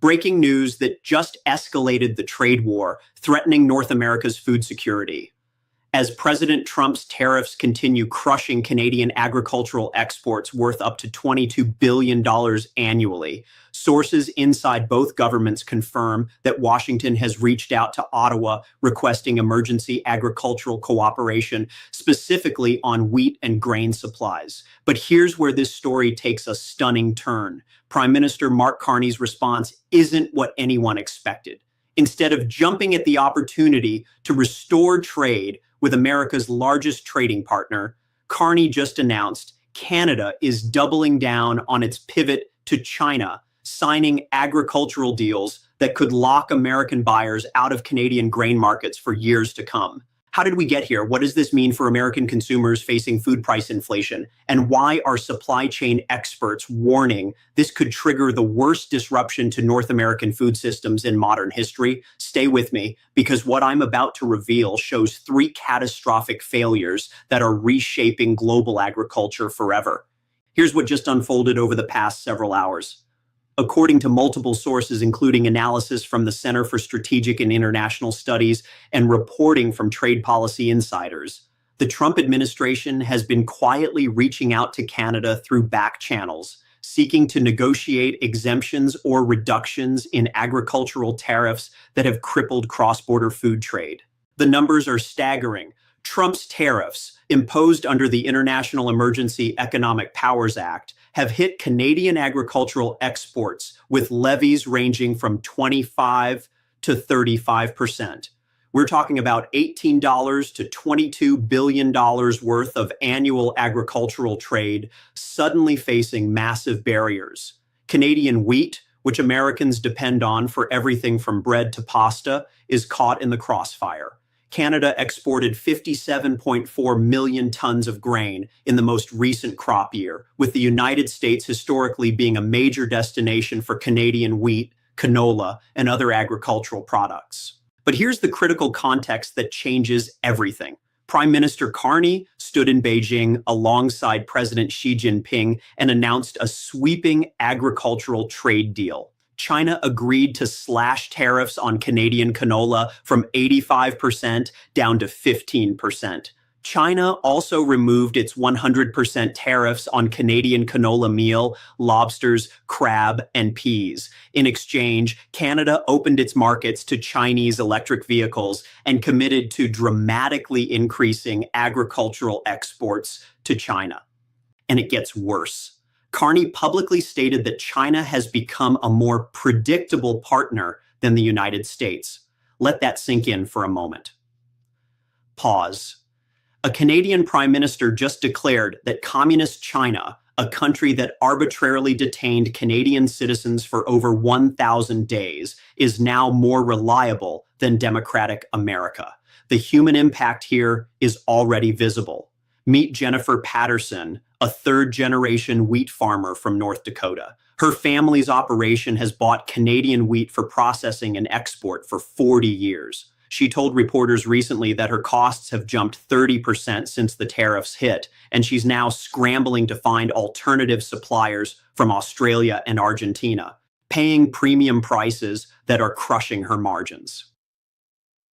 Breaking news that just escalated the trade war, threatening North America's food security. As President Trump's tariffs continue crushing Canadian agricultural exports worth up to $22 billion annually, sources inside both governments confirm that Washington has reached out to Ottawa requesting emergency agricultural cooperation, specifically on wheat and grain supplies. But here's where this story takes a stunning turn. Prime Minister Mark Carney's response isn't what anyone expected. Instead of jumping at the opportunity to restore trade with America's largest trading partner, Carney just announced Canada is doubling down on its pivot to China, signing agricultural deals that could lock American buyers out of Canadian grain markets for years to come. How did we get here? What does this mean for American consumers facing food price inflation? And why are supply chain experts warning this could trigger the worst disruption to North American food systems in modern history? Stay with me, because what I'm about to reveal shows 3 catastrophic failures that are reshaping global agriculture forever. Here's what just unfolded over the past several hours. According to multiple sources, including analysis from the Center for Strategic and International Studies and reporting from trade policy insiders, the Trump administration has been quietly reaching out to Canada through back channels, seeking to negotiate exemptions or reductions in agricultural tariffs that have crippled cross-border food trade. The numbers are staggering. Trump's tariffs, imposed under the International Emergency Economic Powers Act, have hit Canadian agricultural exports with levies ranging from 25 to 35%. We're talking about $18 to $22 billion worth of annual agricultural trade suddenly facing massive barriers. Canadian wheat, which Americans depend on for everything from bread to pasta, is caught in the crossfire. Canada exported 57.4 million tons of grain in the most recent crop year, with the United States historically being a major destination for Canadian wheat, canola, and other agricultural products. But here's the critical context that changes everything. Prime Minister Carney stood in Beijing alongside President Xi Jinping and announced a sweeping agricultural trade deal. China agreed to slash tariffs on Canadian canola from 85% down to 15%. China also removed its 100% tariffs on Canadian canola meal, lobsters, crab, and peas. In exchange, Canada opened its markets to Chinese electric vehicles and committed to dramatically increasing agricultural exports to China. And it gets worse. Carney publicly stated that China has become a more predictable partner than the United States. Let that sink in for a moment. Pause. A Canadian prime minister just declared that Communist China, a country that arbitrarily detained Canadian citizens for over 1,000 days, is now more reliable than democratic America. The human impact here is already visible. Meet Jennifer Patterson, a third-generation wheat farmer from North Dakota. Her family's operation has bought Canadian wheat for processing and export for 40 years. She told reporters recently that her costs have jumped 30% since the tariffs hit, and she's now scrambling to find alternative suppliers from Australia and Argentina, paying premium prices that are crushing her margins.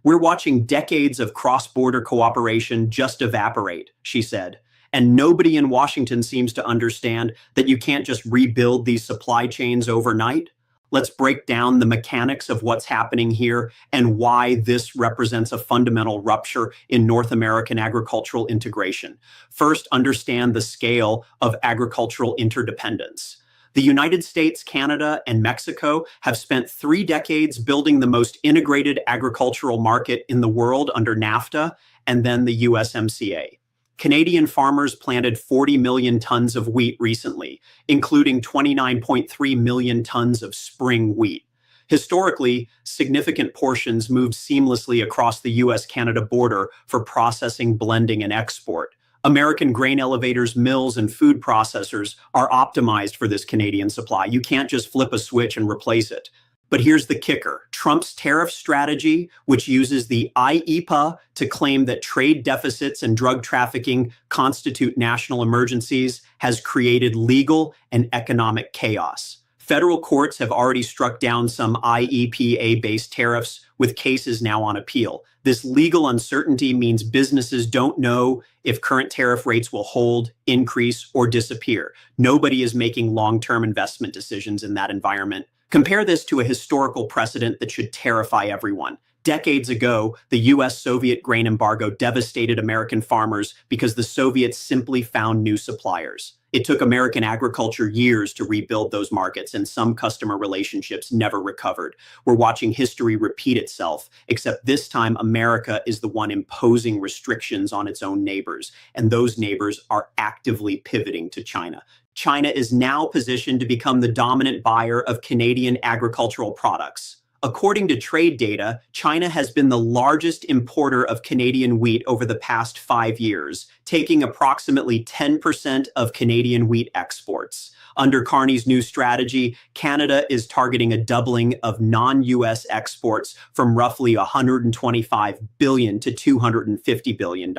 We're watching decades of cross-border cooperation just evaporate, she said. And nobody in Washington seems to understand that you can't just rebuild these supply chains overnight. Let's break down the mechanics of what's happening here and why this represents a fundamental rupture in North American agricultural integration. First, understand the scale of agricultural interdependence. The United States, Canada, and Mexico have spent 3 decades building the most integrated agricultural market in the world under NAFTA and then the USMCA. Canadian farmers planted 40 million tons of wheat recently, including 29.3 million tons of spring wheat. Historically, significant portions moved seamlessly across the US-Canada border for processing, blending, and export. American grain elevators, mills, and food processors are optimized for this Canadian supply. You can't just flip a switch and replace it. But here's the kicker. Trump's tariff strategy, which uses the IEEPA to claim that trade deficits and drug trafficking constitute national emergencies, has created legal and economic chaos. Federal courts have already struck down some IEEPA-based tariffs, with cases now on appeal. This legal uncertainty means businesses don't know if current tariff rates will hold, increase, or disappear. Nobody is making long-term investment decisions in that environment. Compare this to a historical precedent that should terrify everyone. Decades ago, the US-Soviet grain embargo devastated American farmers because the Soviets simply found new suppliers. It took American agriculture years to rebuild those markets, and some customer relationships never recovered. We're watching history repeat itself, except this time America is the one imposing restrictions on its own neighbors, and those neighbors are actively pivoting to China. China is now positioned to become the dominant buyer of Canadian agricultural products. According to trade data, China has been the largest importer of Canadian wheat over the past 5 years, taking approximately 10% of Canadian wheat exports. Under Carney's new strategy, Canada is targeting a doubling of non-US exports from roughly $125 billion to $250 billion.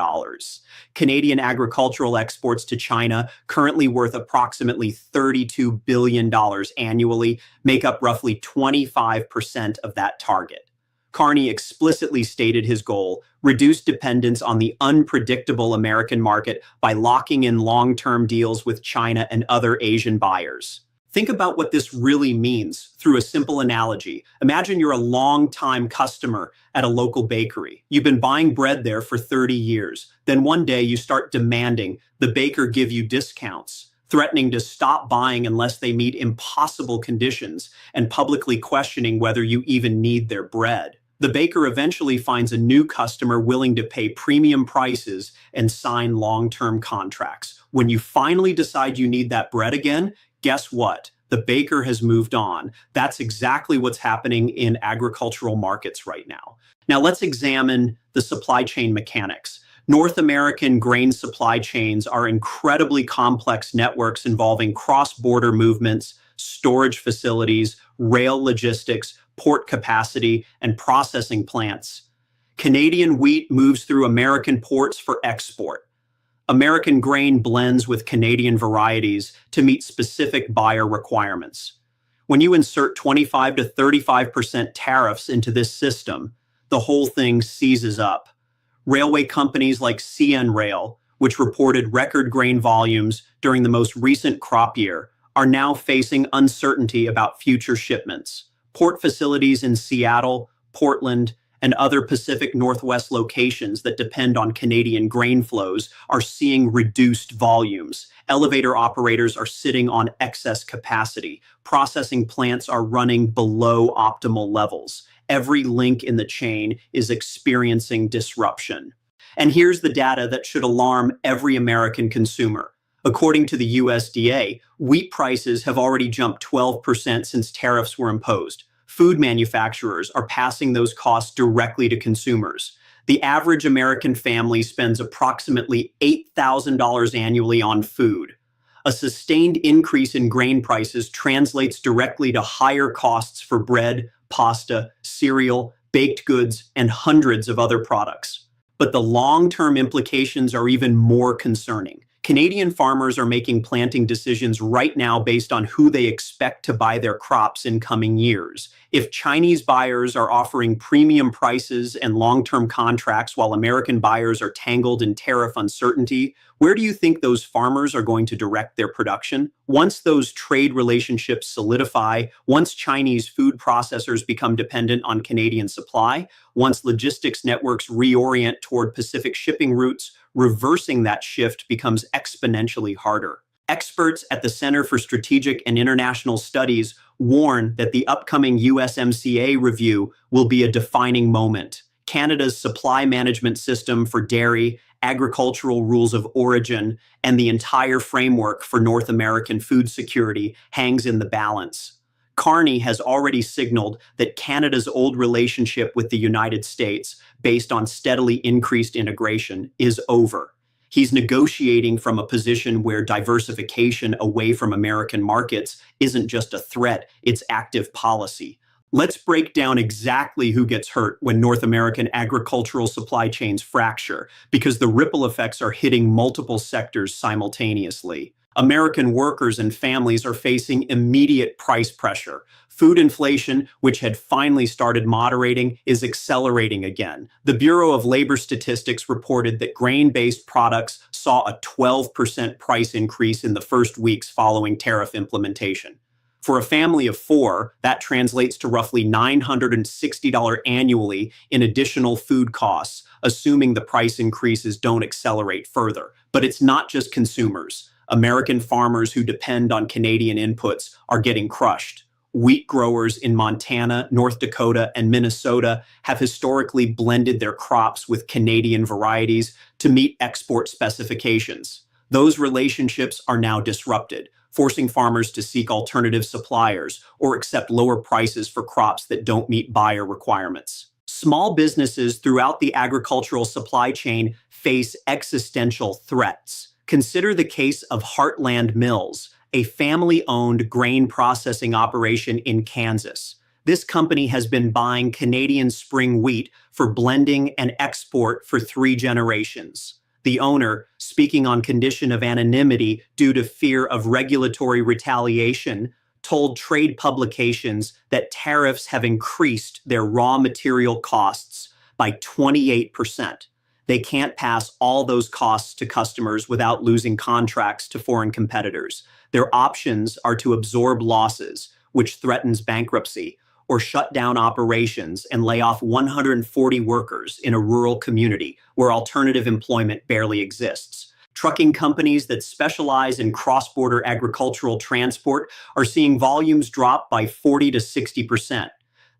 Canadian agricultural exports to China, currently worth approximately $32 billion annually, make up roughly 25% of that target. Carney explicitly stated his goal: reduce dependence on the unpredictable American market by locking in long-term deals with China and other Asian buyers. Think about what this really means through a simple analogy. Imagine you're a long-time customer at a local bakery. You've been buying bread there for 30 years. Then one day you start demanding the baker give you discounts, threatening to stop buying unless they meet impossible conditions, and publicly questioning whether you even need their bread. The baker eventually finds a new customer willing to pay premium prices and sign long-term contracts. When you finally decide you need that bread again, guess what? The baker has moved on. That's exactly what's happening in agricultural markets right now. Now let's examine the supply chain mechanics. North American grain supply chains are incredibly complex networks involving cross-border movements, storage facilities, rail logistics, port capacity, and processing plants. Canadian wheat moves through American ports for export. American grain blends with Canadian varieties to meet specific buyer requirements. When you insert 25 to 35% tariffs into this system, the whole thing seizes up. Railway companies like CN Rail, which reported record grain volumes during the most recent crop year, are now facing uncertainty about future shipments. Port facilities in Seattle, Portland, and other Pacific Northwest locations that depend on Canadian grain flows are seeing reduced volumes. Elevator operators are sitting on excess capacity. Processing plants are running below optimal levels. Every link in the chain is experiencing disruption. And here's the data that should alarm every American consumer. According to the USDA, wheat prices have already jumped 12% since tariffs were imposed. Food manufacturers are passing those costs directly to consumers. The average American family spends approximately $8,000 annually on food. A sustained increase in grain prices translates directly to higher costs for bread, pasta, cereal, baked goods, and hundreds of other products. But the long-term implications are even more concerning. Canadian farmers are making planting decisions right now based on who they expect to buy their crops in coming years. If Chinese buyers are offering premium prices and long-term contracts while American buyers are tangled in tariff uncertainty, where do you think those farmers are going to direct their production? Once those trade relationships solidify, once Chinese food processors become dependent on Canadian supply, once logistics networks reorient toward Pacific shipping routes, reversing that shift becomes exponentially harder. Experts at the Center for Strategic and International Studies warn that the upcoming USMCA review will be a defining moment. Canada's supply management system for dairy, agricultural rules of origin, and the entire framework for North American food security hangs in the balance. Carney has already signaled that Canada's old relationship with the United States, based on steadily increased integration, is over. He's negotiating from a position where diversification away from American markets isn't just a threat, it's active policy. Let's break down exactly who gets hurt when North American agricultural supply chains fracture, because the ripple effects are hitting multiple sectors simultaneously. American workers and families are facing immediate price pressure. Food inflation, which had finally started moderating, is accelerating again. The Bureau of Labor Statistics reported that grain-based products saw a 12% price increase in the first weeks following tariff implementation. For a family of four, that translates to roughly $960 annually in additional food costs, assuming the price increases don't accelerate further. But it's not just consumers. American farmers who depend on Canadian inputs are getting crushed. Wheat growers in Montana, North Dakota, and Minnesota have historically blended their crops with Canadian varieties to meet export specifications. Those relationships are now disrupted, forcing farmers to seek alternative suppliers or accept lower prices for crops that don't meet buyer requirements. Small businesses throughout the agricultural supply chain face existential threats. Consider the case of Heartland Mills, a family-owned grain processing operation in Kansas. This company has been buying Canadian spring wheat for blending and export for 3 generations. The owner, speaking on condition of anonymity due to fear of regulatory retaliation, told trade publications that tariffs have increased their raw material costs by 28%. They can't pass all those costs to customers without losing contracts to foreign competitors. Their options are to absorb losses, which threatens bankruptcy, or shut down operations and lay off 140 workers in a rural community where alternative employment barely exists. Trucking companies that specialize in cross-border agricultural transport are seeing volumes drop by 40 to 60%.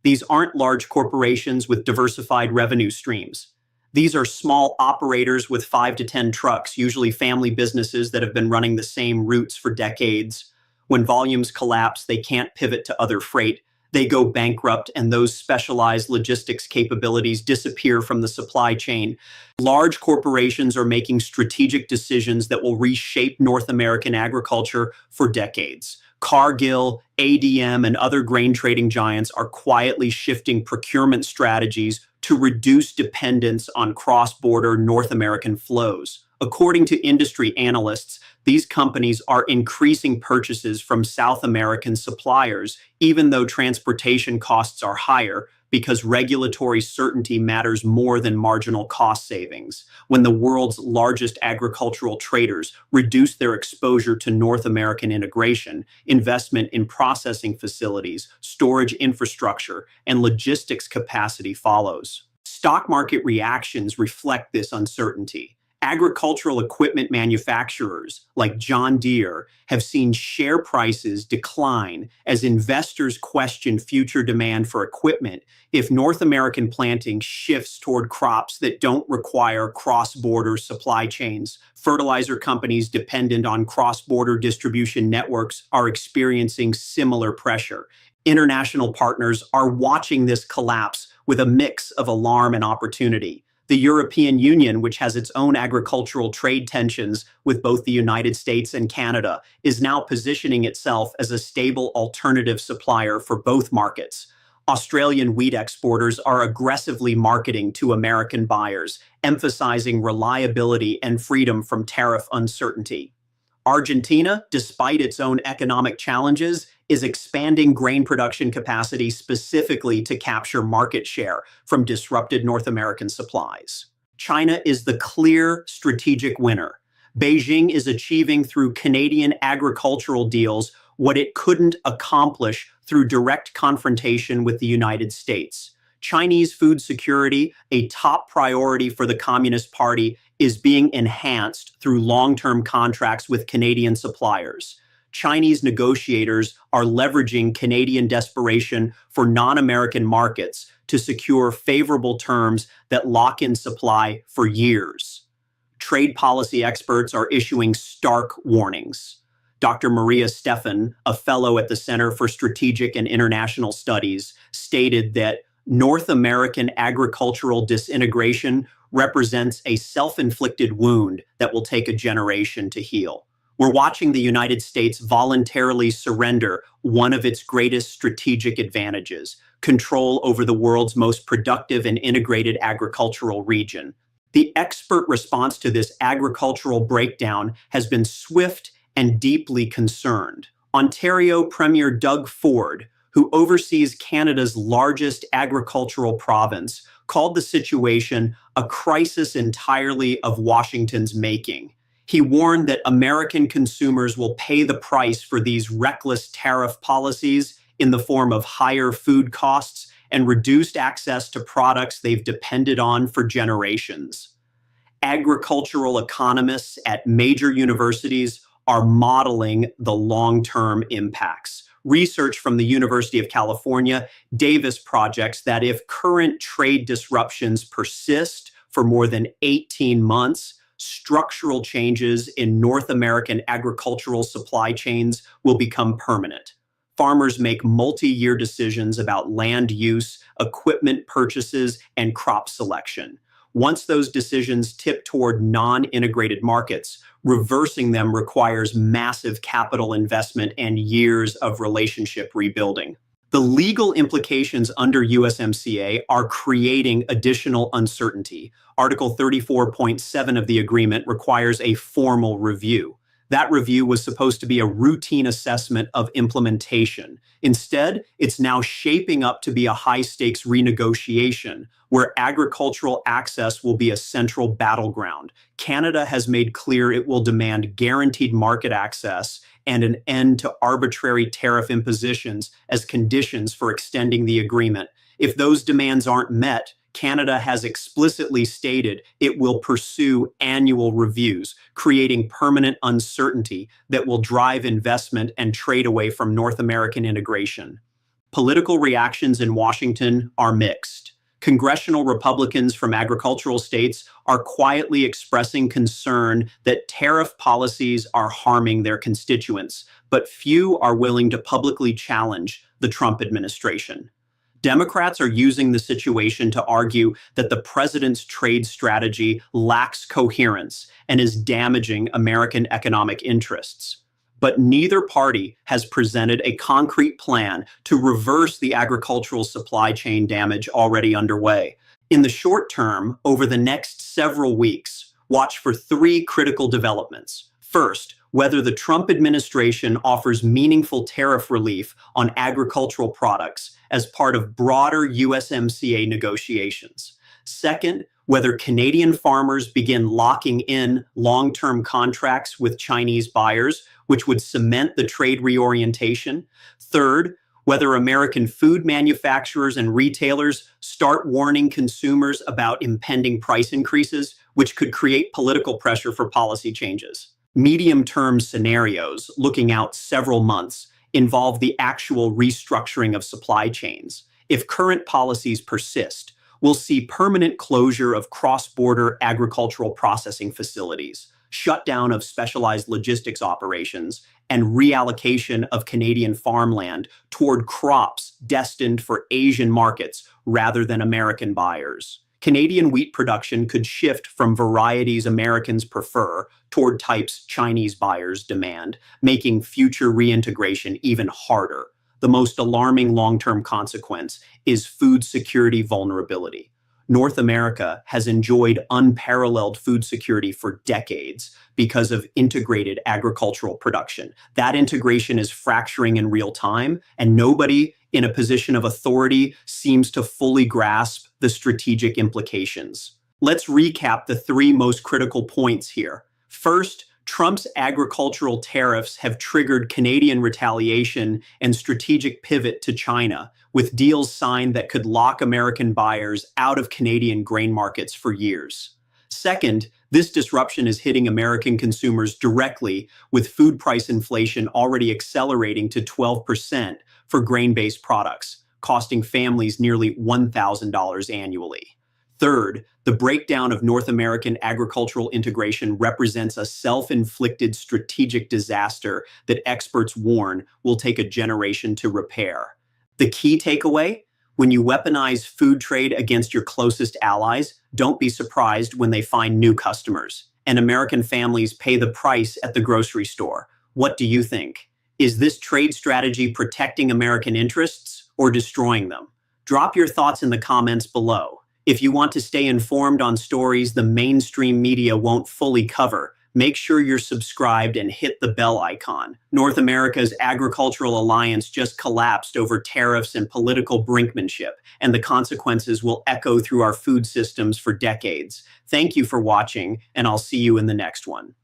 These aren't large corporations with diversified revenue streams. These are small operators with 5 to 10 trucks, usually family businesses that have been running the same routes for decades. When volumes collapse, they can't pivot to other freight. They go bankrupt, and those specialized logistics capabilities disappear from the supply chain. Large corporations are making strategic decisions that will reshape North American agriculture for decades. Cargill, ADM, and other grain trading giants are quietly shifting procurement strategies to reduce dependence on cross-border North American flows. According to industry analysts, these companies are increasing purchases from South American suppliers, even though transportation costs are higher, because regulatory certainty matters more than marginal cost savings. When the world's largest agricultural traders reduce their exposure to North American integration, investment in processing facilities, storage infrastructure, and logistics capacity follows. Stock market reactions reflect this uncertainty. Agricultural equipment manufacturers like John Deere have seen share prices decline as investors question future demand for equipment if North American planting shifts toward crops that don't require cross-border supply chains. Fertilizer companies dependent on cross-border distribution networks are experiencing similar pressure. International partners are watching this collapse with a mix of alarm and opportunity. The European Union, which has its own agricultural trade tensions with both the United States and Canada, is now positioning itself as a stable alternative supplier for both markets. Australian wheat exporters are aggressively marketing to American buyers, emphasizing reliability and freedom from tariff uncertainty. Argentina, despite its own economic challenges, is expanding grain production capacity specifically to capture market share from disrupted North American supplies. China is the clear strategic winner. Beijing is achieving through Canadian agricultural deals what it couldn't accomplish through direct confrontation with the United States. Chinese food security, a top priority for the Communist Party, is being enhanced through long-term contracts with Canadian suppliers. Chinese negotiators are leveraging Canadian desperation for non-American markets to secure favorable terms that lock in supply for years. Trade policy experts are issuing stark warnings. Dr. Maria Stephan, a fellow at the Center for Strategic and International Studies, stated that North American agricultural disintegration represents a self-inflicted wound that will take a generation to heal. We're watching the United States voluntarily surrender one of its greatest strategic advantages, control over the world's most productive and integrated agricultural region. The expert response to this agricultural breakdown has been swift and deeply concerned. Ontario Premier Doug Ford, who oversees Canada's largest agricultural province, called the situation a crisis entirely of Washington's making. He warned that American consumers will pay the price for these reckless tariff policies in the form of higher food costs and reduced access to products they've depended on for generations. Agricultural economists at major universities are modeling the long-term impacts. Research from the University of California, Davis projects that if current trade disruptions persist for more than 18 months, structural changes in North American agricultural supply chains will become permanent. Farmers make multi-year decisions about land use, equipment purchases, and crop selection. Once those decisions tip toward non-integrated markets, reversing them requires massive capital investment and years of relationship rebuilding. The legal implications under USMCA are creating additional uncertainty. Article 34.7 of the agreement requires a formal review. That review was supposed to be a routine assessment of implementation. Instead, it's now shaping up to be a high-stakes renegotiation where agricultural access will be a central battleground. Canada has made clear it will demand guaranteed market access and an end to arbitrary tariff impositions as conditions for extending the agreement. If those demands aren't met, Canada has explicitly stated it will pursue annual reviews, creating permanent uncertainty that will drive investment and trade away from North American integration. Political reactions in Washington are mixed. Congressional Republicans from agricultural states are quietly expressing concern that tariff policies are harming their constituents, but few are willing to publicly challenge the Trump administration. Democrats are using the situation to argue that the president's trade strategy lacks coherence and is damaging American economic interests. But neither party has presented a concrete plan to reverse the agricultural supply chain damage already underway. In the short term, over the next several weeks, watch for three critical developments. First, whether the Trump administration offers meaningful tariff relief on agricultural products as part of broader USMCA negotiations. Second, whether Canadian farmers begin locking in long-term contracts with Chinese buyers, which would cement the trade reorientation. Third, whether American food manufacturers and retailers start warning consumers about impending price increases, which could create political pressure for policy changes. Medium-term scenarios, looking out several months, involve the actual restructuring of supply chains. If current policies persist, we'll see permanent closure of cross-border agricultural processing facilities, shutdown of specialized logistics operations, and reallocation of Canadian farmland toward crops destined for Asian markets rather than American buyers. Canadian wheat production could shift from varieties Americans prefer toward types Chinese buyers demand, making future reintegration even harder. The most alarming long-term consequence is food security vulnerability. North America has enjoyed unparalleled food security for decades because of integrated agricultural production. That integration is fracturing in real time, and nobody in a position of authority seems to fully grasp the strategic implications. Let's recap the three most critical points here. First, Trump's agricultural tariffs have triggered Canadian retaliation and strategic pivot to China, with deals signed that could lock American buyers out of Canadian grain markets for years. Second, this disruption is hitting American consumers directly, with food price inflation already accelerating to 12% for grain-based products, costing families nearly $1,000 annually. Third, the breakdown of North American agricultural integration represents a self-inflicted strategic disaster that experts warn will take a generation to repair. The key takeaway? When you weaponize food trade against your closest allies, don't be surprised when they find new customers, and American families pay the price at the grocery store. What do you think? Is this trade strategy protecting American interests or destroying them? Drop your thoughts in the comments below. If you want to stay informed on stories the mainstream media won't fully cover, Make sure you're subscribed and hit the bell icon. North America's agricultural alliance just collapsed over tariffs and political brinkmanship, and the consequences will echo through our food systems for decades. Thank you for watching, and I'll see you in the next one.